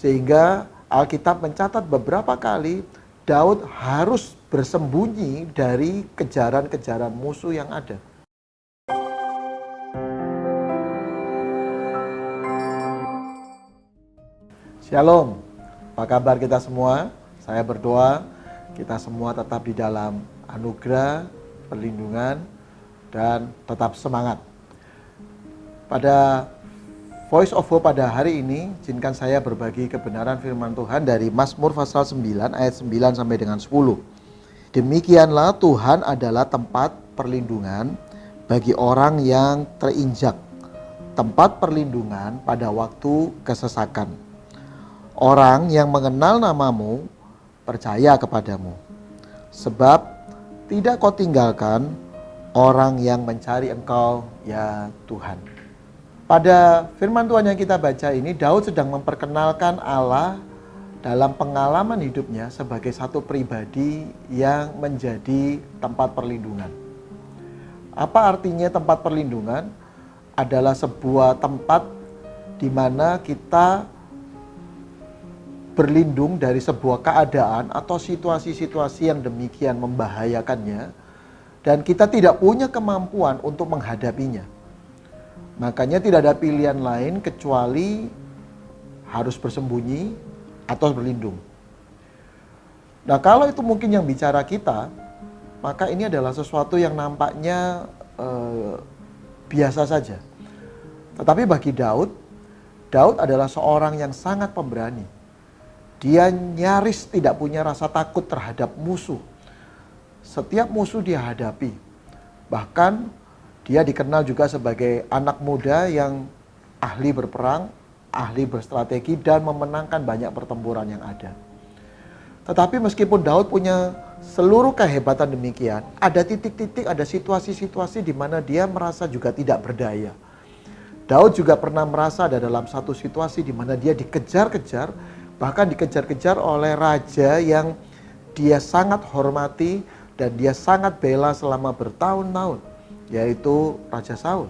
Sehingga Alkitab mencatat beberapa kali Daud harus bersembunyi dari kejaran-kejaran musuh yang ada. Shalom, apa kabar kita semua? Saya berdoa kita semua tetap di dalam anugerah, perlindungan, dan tetap semangat. Pada Voice of Hope pada hari ini, izinkan saya berbagi kebenaran firman Tuhan dari Mazmur pasal 9 ayat 9 sampai dengan 10. Demikianlah Tuhan adalah tempat perlindungan bagi orang yang terinjak, tempat perlindungan pada waktu kesesakan. Orang yang mengenal namamu percaya kepadamu, sebab tidak kau tinggalkan orang yang mencari engkau, ya Tuhan. Pada firman Tuhan yang kita baca ini, Daud sedang memperkenalkan Allah dalam pengalaman hidupnya sebagai satu pribadi yang menjadi tempat perlindungan. Apa artinya tempat perlindungan? Adalah sebuah tempat di mana kita berlindung dari sebuah keadaan atau situasi-situasi yang demikian membahayakannya, dan kita tidak punya kemampuan untuk menghadapinya. Makanya tidak ada pilihan lain kecuali harus bersembunyi atau berlindung. Nah, kalau itu mungkin yang bicara kita, maka ini adalah sesuatu yang nampaknya biasa saja. Tetapi bagi Daud adalah seorang yang sangat pemberani. Dia nyaris tidak punya rasa takut terhadap musuh. Setiap musuh dia hadapi. Bahkan dia dikenal juga sebagai anak muda yang ahli berperang, ahli berstrategi, dan memenangkan banyak pertempuran yang ada. Tetapi meskipun Daud punya seluruh kehebatan demikian, ada titik-titik, ada situasi-situasi di mana dia merasa juga tidak berdaya. Daud juga pernah merasa ada dalam satu situasi di mana dia dikejar-kejar, bahkan dikejar-kejar oleh raja yang dia sangat hormati dan dia sangat bela selama bertahun-tahun, yaitu Raja Saul.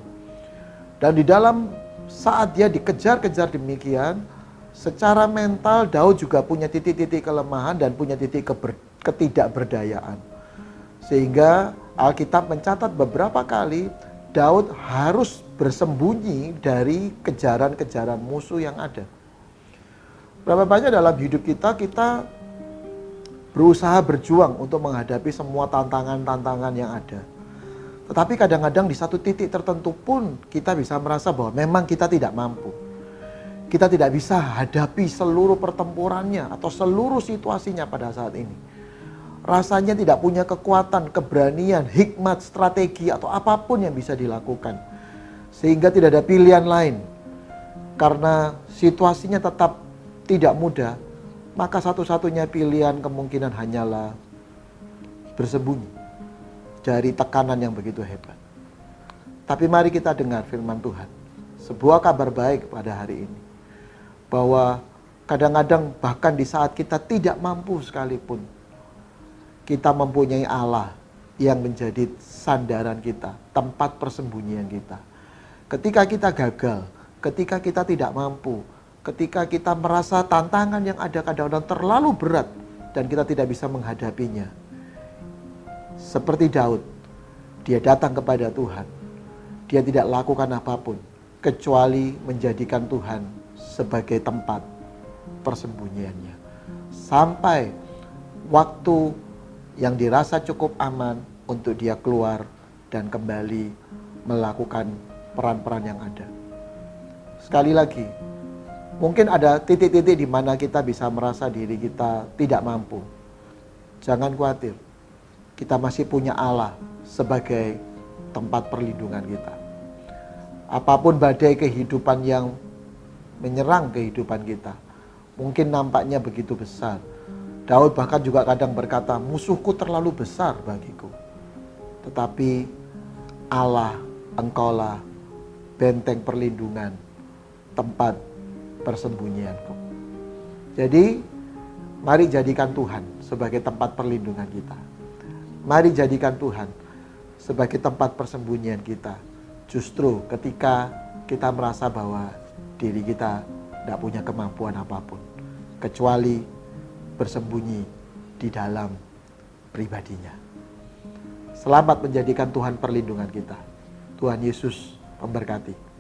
Dan di dalam saat dia dikejar-kejar demikian, secara mental Daud juga punya titik-titik kelemahan dan punya titik ketidakberdayaan. Sehingga Alkitab mencatat beberapa kali Daud harus bersembunyi dari kejaran-kejaran musuh yang ada. Berapa banyak dalam hidup kita berusaha berjuang untuk menghadapi semua tantangan-tantangan yang ada. Tetapi kadang-kadang di satu titik tertentu pun kita bisa merasa bahwa memang kita tidak mampu. Kita tidak bisa hadapi seluruh pertempurannya atau seluruh situasinya pada saat ini. Rasanya tidak punya kekuatan, keberanian, hikmat, strategi atau apapun yang bisa dilakukan. Sehingga tidak ada pilihan lain. Karena situasinya tetap tidak mudah, maka satu-satunya pilihan kemungkinan hanyalah bersembunyi dari tekanan yang begitu hebat. Tapi mari kita dengar firman Tuhan. Sebuah kabar baik pada hari ini. Bahwa kadang-kadang bahkan di saat kita tidak mampu sekalipun, kita mempunyai Allah yang menjadi sandaran kita, tempat persembunyian kita. Ketika kita gagal, ketika kita tidak mampu, ketika kita merasa tantangan yang ada kadang-kadang terlalu berat dan kita tidak bisa menghadapinya, seperti Daud, dia datang kepada Tuhan. Dia tidak lakukan apapun kecuali menjadikan Tuhan sebagai tempat persembunyiannya. Sampai waktu yang dirasa cukup aman untuk dia keluar dan kembali melakukan peran-peran yang ada. Sekali lagi, mungkin ada titik-titik di mana kita bisa merasa diri kita tidak mampu. Jangan khawatir. Kita masih punya Allah sebagai tempat perlindungan kita. Apapun badai kehidupan yang menyerang kehidupan kita, mungkin nampaknya begitu besar. Daud bahkan juga kadang berkata, musuhku terlalu besar bagiku. Tetapi Allah, engkaulah benteng perlindungan, tempat persembunyianku. Jadi, mari jadikan Tuhan sebagai tempat perlindungan kita. Mari jadikan Tuhan sebagai tempat persembunyian kita. Justru ketika kita merasa bahwa diri kita tidak punya kemampuan apapun. kecuali bersembunyi di dalam pribadinya. Selamat menjadikan Tuhan perlindungan kita. Tuhan Yesus memberkati.